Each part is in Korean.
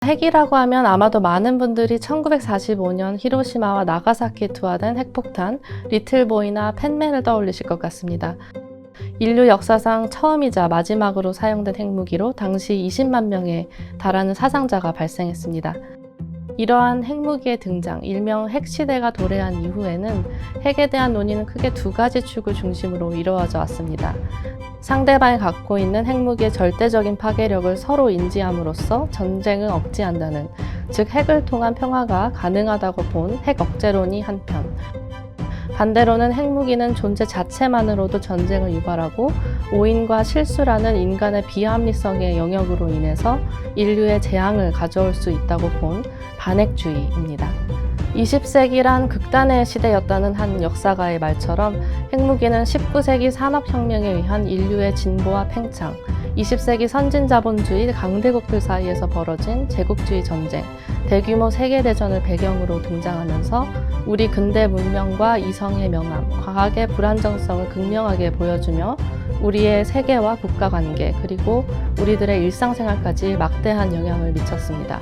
핵이라고 하면 아마도 많은 분들이 1945년 히로시마와 나가사키에 투하된 핵폭탄, 리틀보이나 팬맨을 떠올리실 것 같습니다. 인류 역사상 처음이자 마지막으로 사용된 핵무기로 당시 20만 명에 달하는 사상자가 발생했습니다. 이러한 핵무기의 등장, 일명 핵시대가 도래한 이후에는 핵에 대한 논의는 크게 두 가지 축을 중심으로 이루어져 왔습니다. 상대방이 갖고 있는 핵무기의 절대적인 파괴력을 서로 인지함으로써 전쟁을 억제한다는, 즉 핵을 통한 평화가 가능하다고 본 핵 억제론이 한편, 반대로는 핵무기는 존재 자체만으로도 전쟁을 유발하고 오인과 실수라는 인간의 비합리성의 영역으로 인해서 인류의 재앙을 가져올 수 있다고 본 반핵주의입니다. 20세기란 극단의 시대였다는 한 역사가의 말처럼 핵무기는 19세기 산업혁명에 의한 인류의 진보와 팽창, 20세기 선진자본주의 강대국들 사이에서 벌어진 제국주의 전쟁, 대규모 세계대전을 배경으로 등장하면서 우리 근대 문명과 이성의 명암, 과학의 불안정성을 극명하게 보여주며 우리의 세계와 국가관계, 그리고 우리들의 일상생활까지 막대한 영향을 미쳤습니다.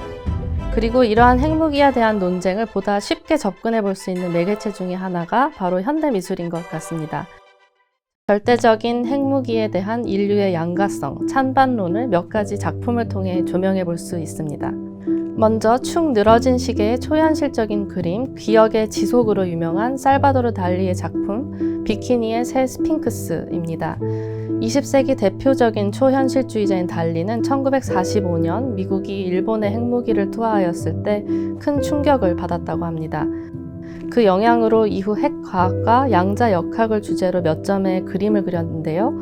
그리고 이러한 핵무기에 대한 논쟁을 보다 쉽게 접근해 볼 수 있는 매개체 중에 하나가 바로 현대미술인 것 같습니다. 절대적인 핵무기에 대한 인류의 양가성, 찬반론을 몇 가지 작품을 통해 조명해 볼 수 있습니다. 먼저 축 늘어진 시계의 초현실적인 그림, 기억의 지속으로 유명한 살바도르 달리의 작품 비키니의 새 스핑크스입니다. 20세기 대표적인 초현실주의자인 달리는 1945년 미국이 일본의 핵무기를 투하하였을 때 큰 충격을 받았다고 합니다. 그 영향으로 이후 핵과학과 양자역학을 주제로 몇 점의 그림을 그렸는데요.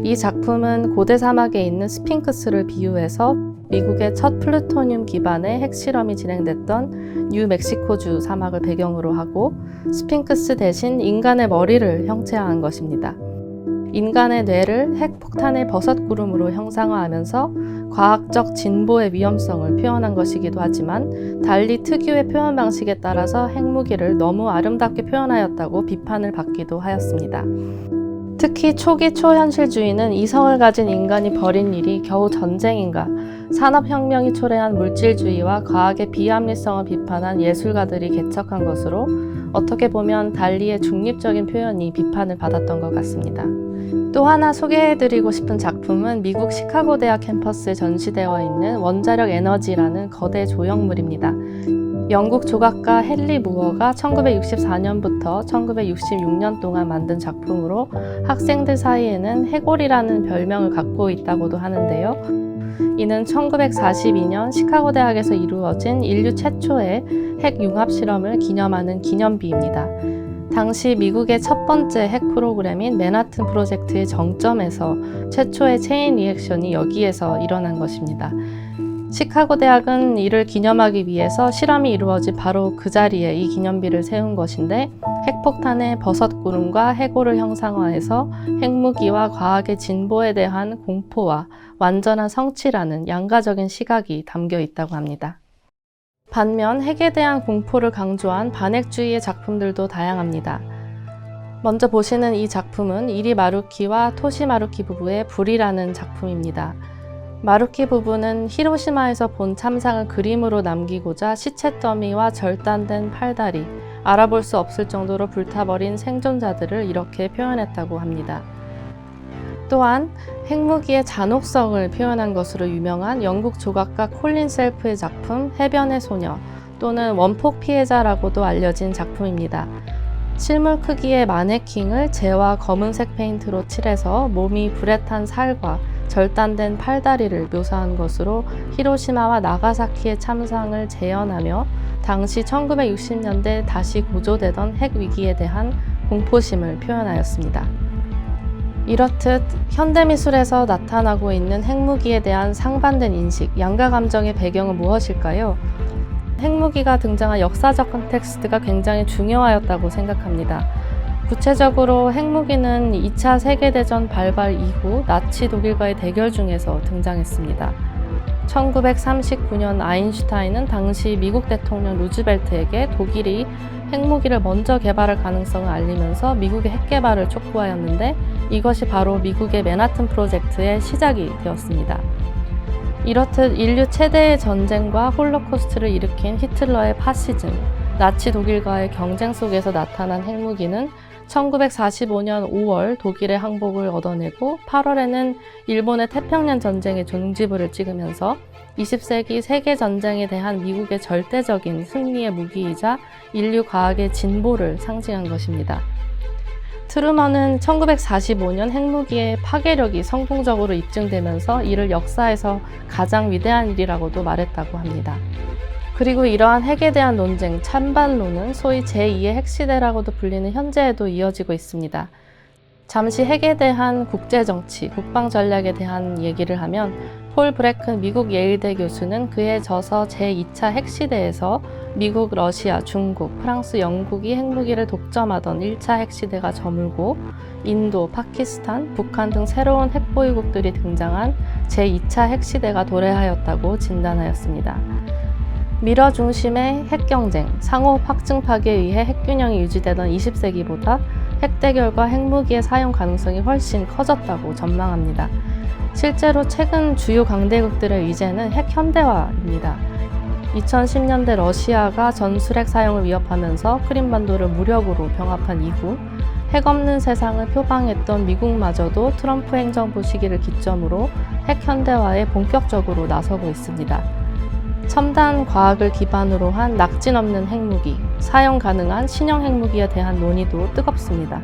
이 작품은 고대 사막에 있는 스핑크스를 비유해서 미국의 첫 플루토늄 기반의 핵실험이 진행됐던 뉴멕시코주 사막을 배경으로 하고 스핑크스 대신 인간의 머리를 형체화한 것입니다. 인간의 뇌를 핵폭탄의 버섯구름으로 형상화하면서 과학적 진보의 위험성을 표현한 것이기도 하지만 달리 특유의 표현 방식에 따라서 핵무기를 너무 아름답게 표현하였다고 비판을 받기도 하였습니다. 특히 초기 초현실주의는 이성을 가진 인간이 벌인 일이 겨우 전쟁인가, 산업혁명이 초래한 물질주의와 과학의 비합리성을 비판한 예술가들이 개척한 것으로 어떻게 보면 달리의 중립적인 표현이 비판을 받았던 것 같습니다. 또 하나 소개해드리고 싶은 작품은 미국 시카고 대학 캠퍼스에 전시되어 있는 원자력 에너지라는 거대 조형물입니다. 영국 조각가 헨리 무어가 1964년부터 1966년 동안 만든 작품으로 학생들 사이에는 해골이라는 별명을 갖고 있다고도 하는데요. 이는 1942년 시카고 대학에서 이루어진 인류 최초의 핵 융합 실험을 기념하는 기념비입니다. 당시 미국의 첫 번째 핵 프로그램인 맨하튼 프로젝트의 정점에서 최초의 체인 리액션이 여기에서 일어난 것입니다. 시카고 대학은 이를 기념하기 위해서 실험이 이루어진 바로 그 자리에 이 기념비를 세운 것인데, 핵폭탄의 버섯구름과 해골을 형상화해서 핵무기와 과학의 진보에 대한 공포와 완전한 성취라는 양가적인 시각이 담겨 있다고 합니다. 반면 핵에 대한 공포를 강조한 반핵주의의 작품들도 다양합니다. 먼저 보시는 이 작품은 이리 마루키와 토시 마루키 부부의 불이라는 작품입니다. 마루키 부부는 히로시마에서 본 참상을 그림으로 남기고자 시체 더미와 절단된 팔다리, 알아볼 수 없을 정도로 불타버린 생존자들을 이렇게 표현했다고 합니다. 또한 핵무기의 잔혹성을 표현한 것으로 유명한 영국 조각가 콜린 셀프의 작품 해변의 소녀, 또는 원폭 피해자라고도 알려진 작품입니다. 실물 크기의 마네킹을 재와 검은색 페인트로 칠해서 몸이 불에 탄 살과 절단된 팔다리를 묘사한 것으로 히로시마와 나가사키의 참상을 재현하며 당시 1960년대 다시 고조되던 핵 위기에 대한 공포심을 표현하였습니다. 이렇듯 현대미술에서 나타나고 있는 핵무기에 대한 상반된 인식, 양가 감정의 배경은 무엇일까요? 핵무기가 등장한 역사적 컨텍스트가 굉장히 중요하였다고 생각합니다. 구체적으로 핵무기는 2차 세계대전 발발 이후 나치 독일과의 대결 중에서 등장했습니다. 1939년 아인슈타인은 당시 미국 대통령 루즈벨트에게 독일이 핵무기를 먼저 개발할 가능성을 알리면서 미국의 핵개발을 촉구하였는데, 이것이 바로 미국의 맨하튼 프로젝트의 시작이 되었습니다. 이렇듯 인류 최대의 전쟁과 홀로코스트를 일으킨 히틀러의 파시즘, 나치 독일과의 경쟁 속에서 나타난 핵무기는 1945년 5월 독일의 항복을 얻어내고 8월에는 일본의 태평양 전쟁의 종지부를 찍으면서 20세기 세계전쟁에 대한 미국의 절대적인 승리의 무기이자 인류 과학의 진보를 상징한 것입니다. 트루먼은 1945년 핵무기의 파괴력이 성공적으로 입증되면서 이를 역사에서 가장 위대한 일이라고도 말했다고 합니다. 그리고 이러한 핵에 대한 논쟁, 찬반론은 소위 제2의 핵시대라고도 불리는 현재에도 이어지고 있습니다. 잠시 핵에 대한 국제정치, 국방전략에 대한 얘기를 하면 폴 브래큰 미국 예일대 교수는 그에 져서 제2차 핵시대에서 미국, 러시아, 중국, 프랑스, 영국이 핵무기를 독점하던 1차 핵시대가 저물고 인도, 파키스탄, 북한 등 새로운 핵보유국들이 등장한 제2차 핵시대가 도래하였다고 진단하였습니다. 미러 중심의 핵경쟁, 상호 확증파기에 의해 핵균형이 유지되던 20세기보다 핵대결과 핵무기의 사용 가능성이 훨씬 커졌다고 전망합니다. 실제로 최근 주요 강대국들의 의제는 핵 현대화입니다. 2010년대 러시아가 전술핵 사용을 위협하면서 크림반도를 무력으로 병합한 이후 핵 없는 세상을 표방했던 미국마저도 트럼프 행정부 시기를 기점으로 핵 현대화에 본격적으로 나서고 있습니다. 첨단 과학을 기반으로 한 낙진 없는 핵무기, 사용 가능한 신형 핵무기에 대한 논의도 뜨겁습니다.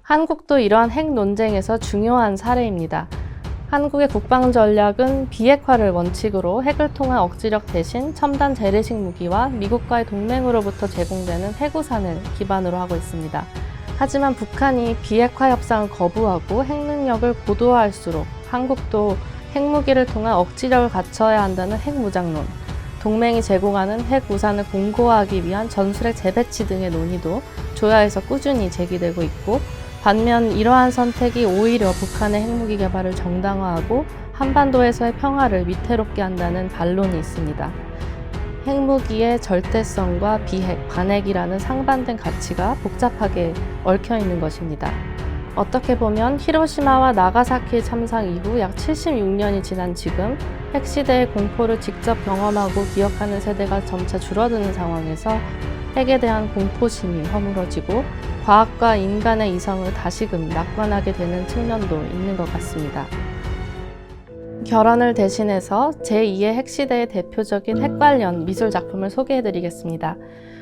한국도 이러한 핵 논쟁에서 중요한 사례입니다. 한국의 국방 전략은 비핵화를 원칙으로 핵을 통한 억지력 대신 첨단 재래식 무기와 미국과의 동맹으로부터 제공되는 핵우산을 기반으로 하고 있습니다. 하지만 북한이 비핵화 협상을 거부하고 핵 능력을 고도화할수록 한국도 핵무기를 통한 억지력을 갖춰야 한다는 핵무장론, 동맹이 제공하는 핵우산을 공고화하기 위한 전술핵 재배치 등의 논의도 조야에서 꾸준히 제기되고 있고, 반면 이러한 선택이 오히려 북한의 핵무기 개발을 정당화하고 한반도에서의 평화를 위태롭게 한다는 반론이 있습니다. 핵무기의 절대성과 비핵, 반핵이라는 상반된 가치가 복잡하게 얽혀 있는 것입니다. 어떻게 보면 히로시마와 나가사키의 참상 이후 약 76년이 지난 지금 핵시대의 공포를 직접 경험하고 기억하는 세대가 점차 줄어드는 상황에서 핵에 대한 공포심이 허물어지고 과학과 인간의 이성을 다시금 낙관하게 되는 측면도 있는 것 같습니다. 결혼을 대신해서 제2의 핵시대의 대표적인 핵 관련 미술 작품을 소개해드리겠습니다.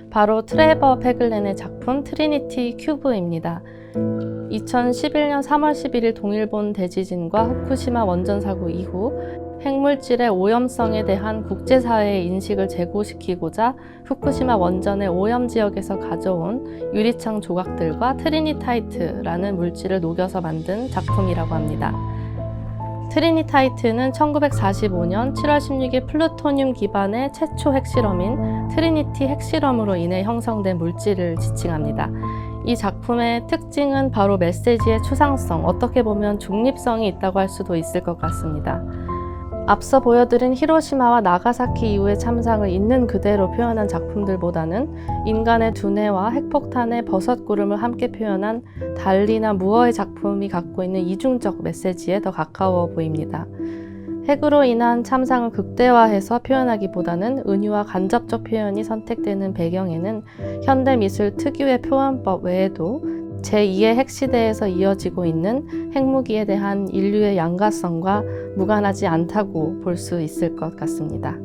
바로 트레버 페글렌의 작품 트리니티 큐브입니다. 2011년 3월 11일 동일본 대지진과 후쿠시마 원전 사고 이후 핵물질의 오염성에 대한 국제사회의 인식을 제고시키고자 후쿠시마 원전의 오염 지역에서 가져온 유리창 조각들과 트리니타이트라는 물질을 녹여서 만든 작품이라고 합니다. 트리니타이트는 1945년 7월 16일 플루토늄 기반의 최초 핵실험인 트리니티 핵실험으로 인해 형성된 물질을 지칭합니다. 이 작품의 특징은 바로 메시지의 추상성, 어떻게 보면 중립성이 있다고 할 수도 있을 것 같습니다. 앞서 보여드린 히로시마와 나가사키 이후의 참상을 있는 그대로 표현한 작품들보다는 인간의 두뇌와 핵폭탄의 버섯구름을 함께 표현한 달리나 무어의 작품이 갖고 있는 이중적 메시지에 더 가까워 보입니다. 핵으로 인한 참상을 극대화해서 표현하기보다는 은유와 간접적 표현이 선택되는 배경에는 현대미술 특유의 표현법 외에도 제2의 핵시대에서 이어지고 있는 핵무기에 대한 인류의 양가성과 무관하지 않다고 볼 수 있을 것 같습니다.